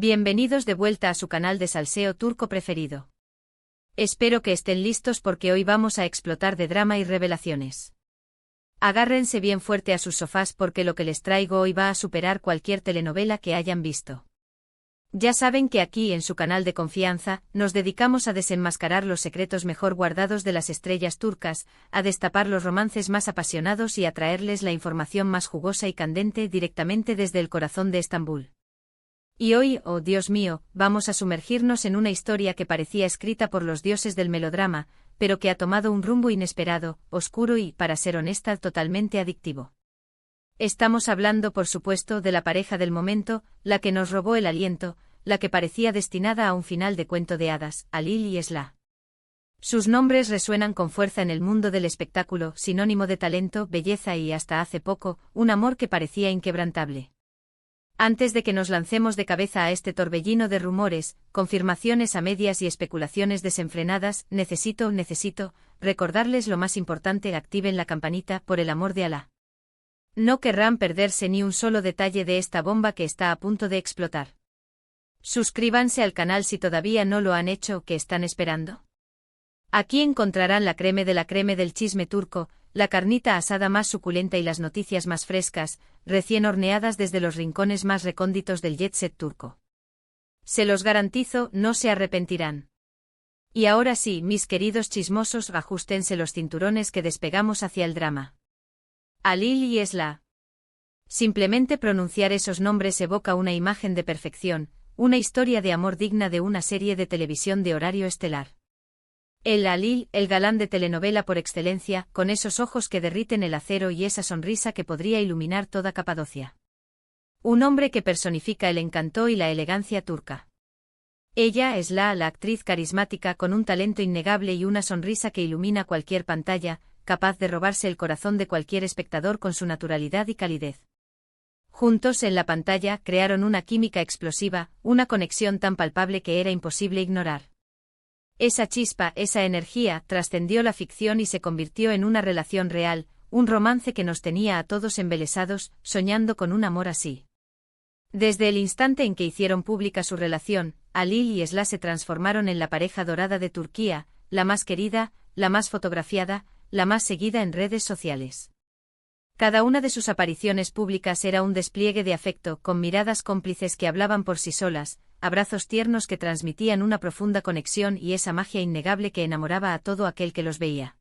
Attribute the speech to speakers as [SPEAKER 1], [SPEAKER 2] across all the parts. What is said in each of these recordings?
[SPEAKER 1] Bienvenidos de vuelta a su canal de salseo turco preferido. Espero que estén listos porque hoy vamos a explotar de drama y revelaciones. Agárrense bien fuerte a sus sofás porque lo que les traigo hoy va a superar cualquier telenovela que hayan visto. Ya saben que aquí en su canal de confianza, nos dedicamos a desenmascarar los secretos mejor guardados de las estrellas turcas, a destapar los romances más apasionados y a traerles la información más jugosa y candente directamente desde el corazón de Estambul. Y hoy, oh Dios mío, vamos a sumergirnos en una historia que parecía escrita por los dioses del melodrama, pero que ha tomado un rumbo inesperado, oscuro y, para ser honesta, totalmente adictivo. Estamos hablando, por supuesto, de la pareja del momento, la que nos robó el aliento, la que parecía destinada a un final de cuento de hadas, Halil y Esla. Sus nombres resuenan con fuerza en el mundo del espectáculo, sinónimo de talento, belleza y, hasta hace poco, un amor que parecía inquebrantable. Antes de que nos lancemos de cabeza a este torbellino de rumores, confirmaciones a medias y especulaciones desenfrenadas, necesito recordarles lo más importante: activen la campanita, por el amor de Alá. No querrán perderse ni un solo detalle de esta bomba que está a punto de explotar. Suscríbanse al canal si todavía no lo han hecho. ¿Qué están esperando? Aquí encontrarán la creme de la creme del chisme turco, la carnita asada más suculenta y las noticias más frescas, recién horneadas desde los rincones más recónditos del jet set turco. Se los garantizo, no se arrepentirán. Y ahora sí, mis queridos chismosos, ajústense los cinturones que despegamos hacia el drama. Halil y Esla. Simplemente pronunciar esos nombres evoca una imagen de perfección, una historia de amor digna de una serie de televisión de horario estelar. El Halil, el galán de telenovela por excelencia, con esos ojos que derriten el acero y esa sonrisa que podría iluminar toda Capadocia. Un hombre que personifica el encanto y la elegancia turca. Ella es la actriz carismática con un talento innegable y una sonrisa que ilumina cualquier pantalla, capaz de robarse el corazón de cualquier espectador con su naturalidad y calidez. Juntos en la pantalla crearon una química explosiva, una conexión tan palpable que era imposible ignorar. Esa chispa, esa energía, trascendió la ficción y se convirtió en una relación real, un romance que nos tenía a todos embelesados, soñando con un amor así. Desde el instante en que hicieron pública su relación, Halil y Esla se transformaron en la pareja dorada de Turquía, la más querida, la más fotografiada, la más seguida en redes sociales. Cada una de sus apariciones públicas era un despliegue de afecto, con miradas cómplices que hablaban por sí solas, abrazos tiernos que transmitían una profunda conexión y esa magia innegable que enamoraba a todo aquel que los veía.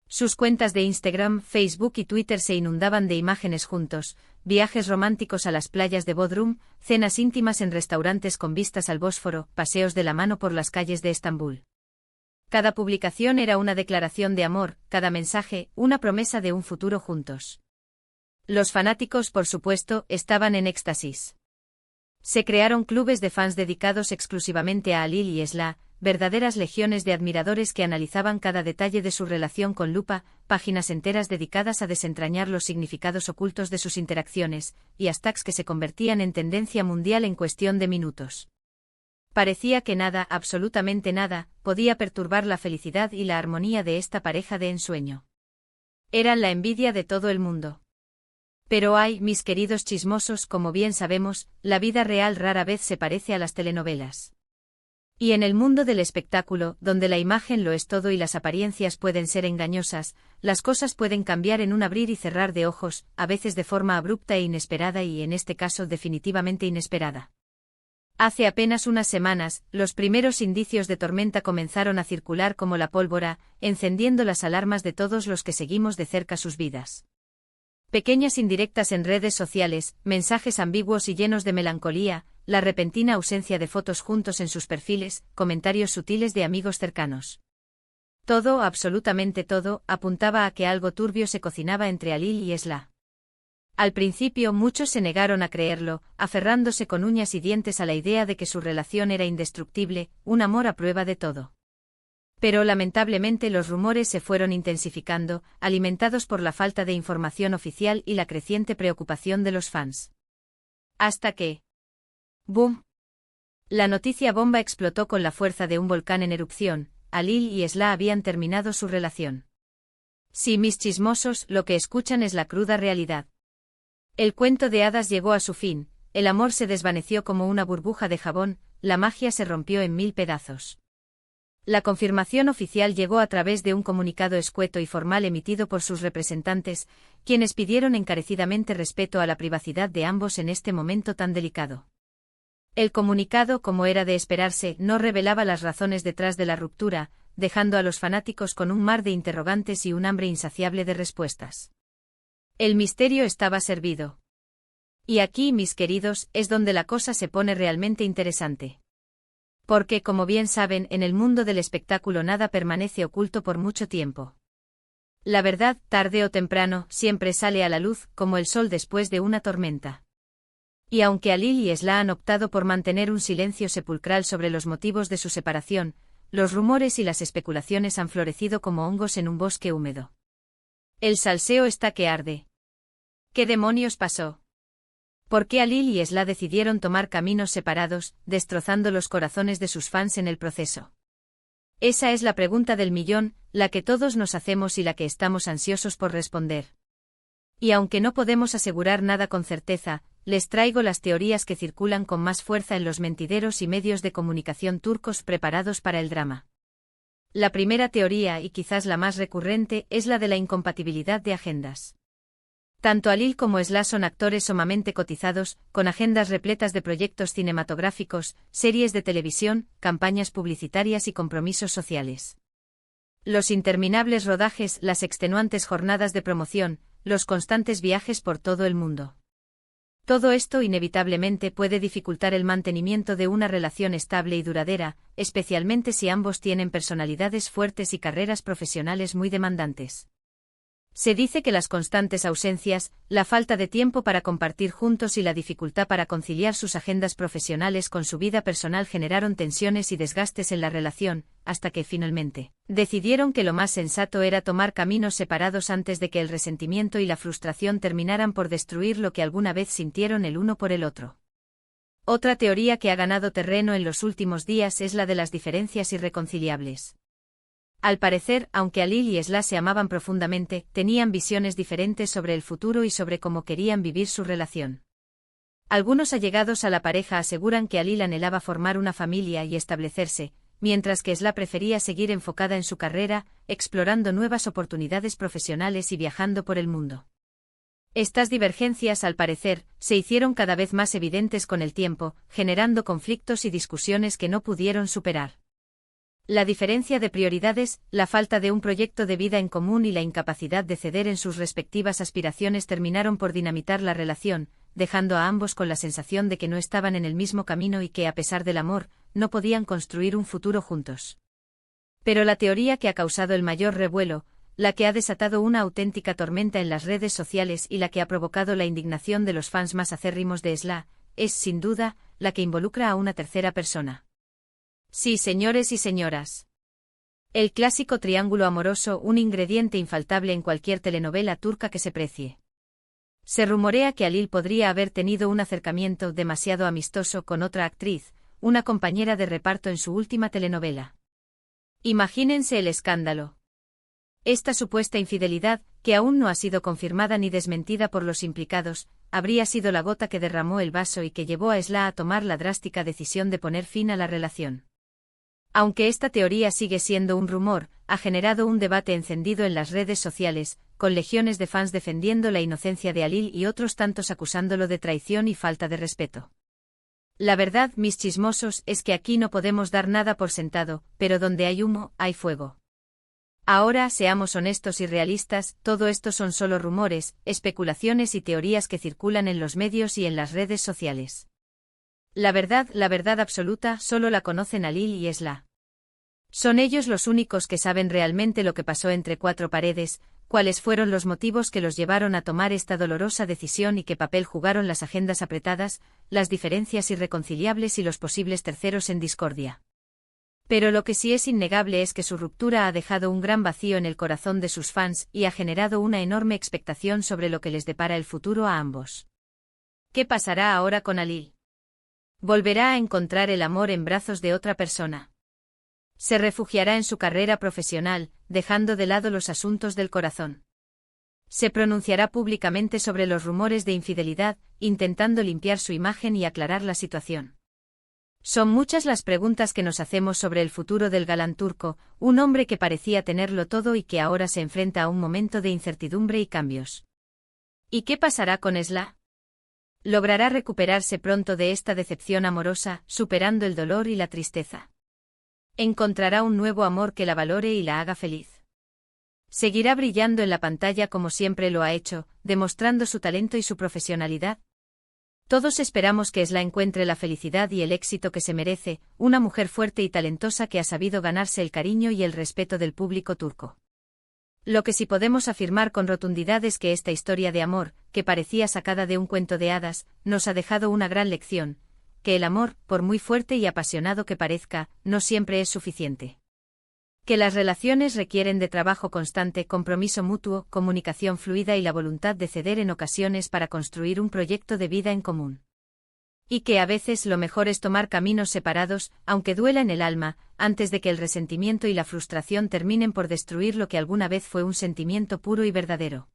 [SPEAKER 1] Sus cuentas de Instagram, Facebook y Twitter se inundaban de imágenes juntos, viajes románticos a las playas de Bodrum, cenas íntimas en restaurantes con vistas al Bósforo, paseos de la mano por las calles de Estambul. Cada publicación era una declaración de amor, cada mensaje, una promesa de un futuro juntos. Los fanáticos, por supuesto, estaban en éxtasis. Se crearon clubes de fans dedicados exclusivamente a Halil y Esla, verdaderas legiones de admiradores que analizaban cada detalle de su relación con lupa, páginas enteras dedicadas a desentrañar los significados ocultos de sus interacciones, y hashtags que se convertían en tendencia mundial en cuestión de minutos. Parecía que nada, absolutamente nada, podía perturbar la felicidad y la armonía de esta pareja de ensueño. Eran la envidia de todo el mundo. Pero ay, mis queridos chismosos, como bien sabemos, la vida real rara vez se parece a las telenovelas. Y en el mundo del espectáculo, donde la imagen lo es todo y las apariencias pueden ser engañosas, las cosas pueden cambiar en un abrir y cerrar de ojos, a veces de forma abrupta e inesperada y en este caso definitivamente inesperada. Hace apenas unas semanas, los primeros indicios de tormenta comenzaron a circular como la pólvora, encendiendo las alarmas de todos los que seguimos de cerca sus vidas. Pequeñas indirectas en redes sociales, mensajes ambiguos y llenos de melancolía, la repentina ausencia de fotos juntos en sus perfiles, comentarios sutiles de amigos cercanos. Todo, absolutamente todo, apuntaba a que algo turbio se cocinaba entre Halil y Esla. Al principio muchos se negaron a creerlo, aferrándose con uñas y dientes a la idea de que su relación era indestructible, un amor a prueba de todo. Pero lamentablemente los rumores se fueron intensificando, alimentados por la falta de información oficial y la creciente preocupación de los fans. Hasta que... ¡boom! La noticia bomba explotó con la fuerza de un volcán en erupción. Halil y Esla habían terminado su relación. Sí, mis chismosos, lo que escuchan es la cruda realidad. El cuento de hadas llegó a su fin, el amor se desvaneció como una burbuja de jabón, la magia se rompió en 1000 pedazos. La confirmación oficial llegó a través de un comunicado escueto y formal emitido por sus representantes, quienes pidieron encarecidamente respeto a la privacidad de ambos en este momento tan delicado. El comunicado, como era de esperarse, no revelaba las razones detrás de la ruptura, dejando a los fanáticos con un mar de interrogantes y un hambre insaciable de respuestas. El misterio estaba servido. Y aquí, mis queridos, es donde la cosa se pone realmente interesante. Porque, como bien saben, en el mundo del espectáculo nada permanece oculto por mucho tiempo. La verdad, tarde o temprano, siempre sale a la luz, como el sol después de una tormenta. Y aunque Alil y Esla han optado por mantener un silencio sepulcral sobre los motivos de su separación, los rumores y las especulaciones han florecido como hongos en un bosque húmedo. El salseo está que arde. ¿Qué demonios pasó? ¿Por qué Alil y Esla decidieron tomar caminos separados, destrozando los corazones de sus fans en el proceso? Esa es la pregunta del millón, la que todos nos hacemos y la que estamos ansiosos por responder. Y aunque no podemos asegurar nada con certeza, les traigo las teorías que circulan con más fuerza en los mentideros y medios de comunicación turcos preparados para el drama. La primera teoría, y quizás la más recurrente, es la de la incompatibilidad de agendas. Tanto Alil como Esla son actores sumamente cotizados, con agendas repletas de proyectos cinematográficos, series de televisión, campañas publicitarias y compromisos sociales. Los interminables rodajes, las extenuantes jornadas de promoción, los constantes viajes por todo el mundo. Todo esto inevitablemente puede dificultar el mantenimiento de una relación estable y duradera, especialmente si ambos tienen personalidades fuertes y carreras profesionales muy demandantes. Se dice que las constantes ausencias, la falta de tiempo para compartir juntos y la dificultad para conciliar sus agendas profesionales con su vida personal generaron tensiones y desgastes en la relación, hasta que finalmente decidieron que lo más sensato era tomar caminos separados antes de que el resentimiento y la frustración terminaran por destruir lo que alguna vez sintieron el uno por el otro. Otra teoría que ha ganado terreno en los últimos días es la de las diferencias irreconciliables. Al parecer, aunque Alil y Esla se amaban profundamente, tenían visiones diferentes sobre el futuro y sobre cómo querían vivir su relación. Algunos allegados a la pareja aseguran que Alil anhelaba formar una familia y establecerse, mientras que Esla prefería seguir enfocada en su carrera, explorando nuevas oportunidades profesionales y viajando por el mundo. Estas divergencias, al parecer, se hicieron cada vez más evidentes con el tiempo, generando conflictos y discusiones que no pudieron superar. La diferencia de prioridades, la falta de un proyecto de vida en común y la incapacidad de ceder en sus respectivas aspiraciones terminaron por dinamitar la relación, dejando a ambos con la sensación de que no estaban en el mismo camino y que, a pesar del amor, no podían construir un futuro juntos. Pero la teoría que ha causado el mayor revuelo, la que ha desatado una auténtica tormenta en las redes sociales y la que ha provocado la indignación de los fans más acérrimos de Esla, es, sin duda, la que involucra a una tercera persona. Sí, señores y señoras. El clásico triángulo amoroso, un ingrediente infaltable en cualquier telenovela turca que se precie. Se rumorea que Alil podría haber tenido un acercamiento demasiado amistoso con otra actriz, una compañera de reparto en su última telenovela. Imagínense el escándalo. Esta supuesta infidelidad, que aún no ha sido confirmada ni desmentida por los implicados, habría sido la gota que derramó el vaso y que llevó a Esla a tomar la drástica decisión de poner fin a la relación. Aunque esta teoría sigue siendo un rumor, ha generado un debate encendido en las redes sociales, con legiones de fans defendiendo la inocencia de Alil y otros tantos acusándolo de traición y falta de respeto. La verdad, mis chismosos, es que aquí no podemos dar nada por sentado, pero donde hay humo, hay fuego. Ahora, seamos honestos y realistas, todo esto son solo rumores, especulaciones y teorías que circulan en los medios y en las redes sociales. La verdad absoluta, solo la conocen Alil y Esla. Son ellos los únicos que saben realmente lo que pasó entre cuatro paredes, cuáles fueron los motivos que los llevaron a tomar esta dolorosa decisión y qué papel jugaron las agendas apretadas, las diferencias irreconciliables y los posibles terceros en discordia. Pero lo que sí es innegable es que su ruptura ha dejado un gran vacío en el corazón de sus fans y ha generado una enorme expectación sobre lo que les depara el futuro a ambos. ¿Qué pasará ahora con Alil? ¿Volverá a encontrar el amor en brazos de otra persona? ¿Se refugiará en su carrera profesional, dejando de lado los asuntos del corazón? Se pronunciará públicamente sobre los rumores de infidelidad, intentando limpiar su imagen y aclarar la situación. Son muchas las preguntas que nos hacemos sobre el futuro del galán turco, un hombre que parecía tenerlo todo y que ahora se enfrenta a un momento de incertidumbre y cambios. ¿Y qué pasará con Esla? ¿Logrará recuperarse pronto de esta decepción amorosa, superando el dolor y la tristeza? ¿Encontrará un nuevo amor que la valore y la haga feliz? ¿Seguirá brillando en la pantalla como siempre lo ha hecho, demostrando su talento y su profesionalidad? Todos esperamos que Esla encuentre la felicidad y el éxito que se merece, una mujer fuerte y talentosa que ha sabido ganarse el cariño y el respeto del público turco. Lo que sí podemos afirmar con rotundidad es que esta historia de amor, que parecía sacada de un cuento de hadas, nos ha dejado una gran lección, que el amor, por muy fuerte y apasionado que parezca, no siempre es suficiente. Que las relaciones requieren de trabajo constante, compromiso mutuo, comunicación fluida y la voluntad de ceder en ocasiones para construir un proyecto de vida en común. Y que a veces lo mejor es tomar caminos separados, aunque duela en el alma, antes de que el resentimiento y la frustración terminen por destruir lo que alguna vez fue un sentimiento puro y verdadero.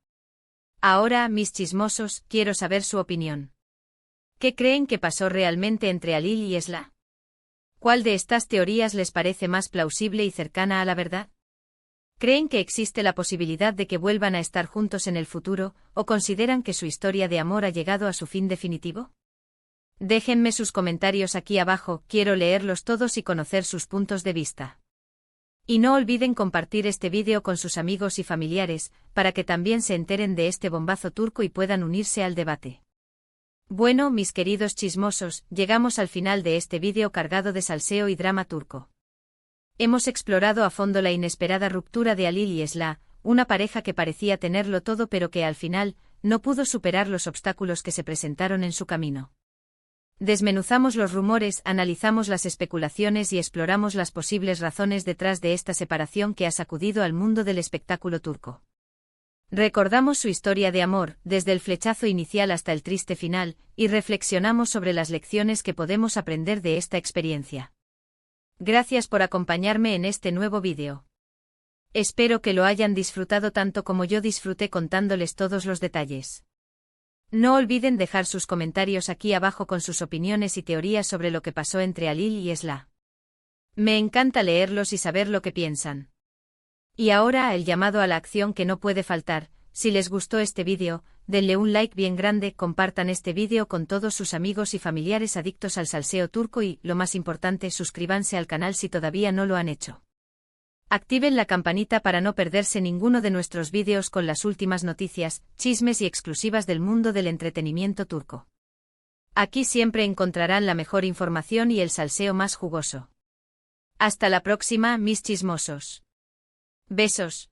[SPEAKER 1] Ahora, mis chismosos, quiero saber su opinión. ¿Qué creen que pasó realmente entre Halil y Esla? ¿Cuál de estas teorías les parece más plausible y cercana a la verdad? ¿Creen que existe la posibilidad de que vuelvan a estar juntos en el futuro, o consideran que su historia de amor ha llegado a su fin definitivo? Déjenme sus comentarios aquí abajo, quiero leerlos todos y conocer sus puntos de vista. Y no olviden compartir este vídeo con sus amigos y familiares, para que también se enteren de este bombazo turco y puedan unirse al debate. Bueno, mis queridos chismosos, llegamos al final de este vídeo cargado de salseo y drama turco. Hemos explorado a fondo la inesperada ruptura de Halil y Esla, una pareja que parecía tenerlo todo pero que al final, no pudo superar los obstáculos que se presentaron en su camino. Desmenuzamos los rumores, analizamos las especulaciones y exploramos las posibles razones detrás de esta separación que ha sacudido al mundo del espectáculo turco. Recordamos su historia de amor, desde el flechazo inicial hasta el triste final, y reflexionamos sobre las lecciones que podemos aprender de esta experiencia. Gracias por acompañarme en este nuevo vídeo. Espero que lo hayan disfrutado tanto como yo disfruté contándoles todos los detalles. No olviden dejar sus comentarios aquí abajo con sus opiniones y teorías sobre lo que pasó entre Halil y Esla. Me encanta leerlos y saber lo que piensan. Y ahora el llamado a la acción que no puede faltar. Si les gustó este vídeo, denle un like bien grande, compartan este vídeo con todos sus amigos y familiares adictos al salseo turco y, lo más importante, suscríbanse al canal si todavía no lo han hecho. Activen la campanita para no perderse ninguno de nuestros vídeos con las últimas noticias, chismes y exclusivas del mundo del entretenimiento turco. Aquí siempre encontrarán la mejor información y el salseo más jugoso. Hasta la próxima, mis chismosos. Besos.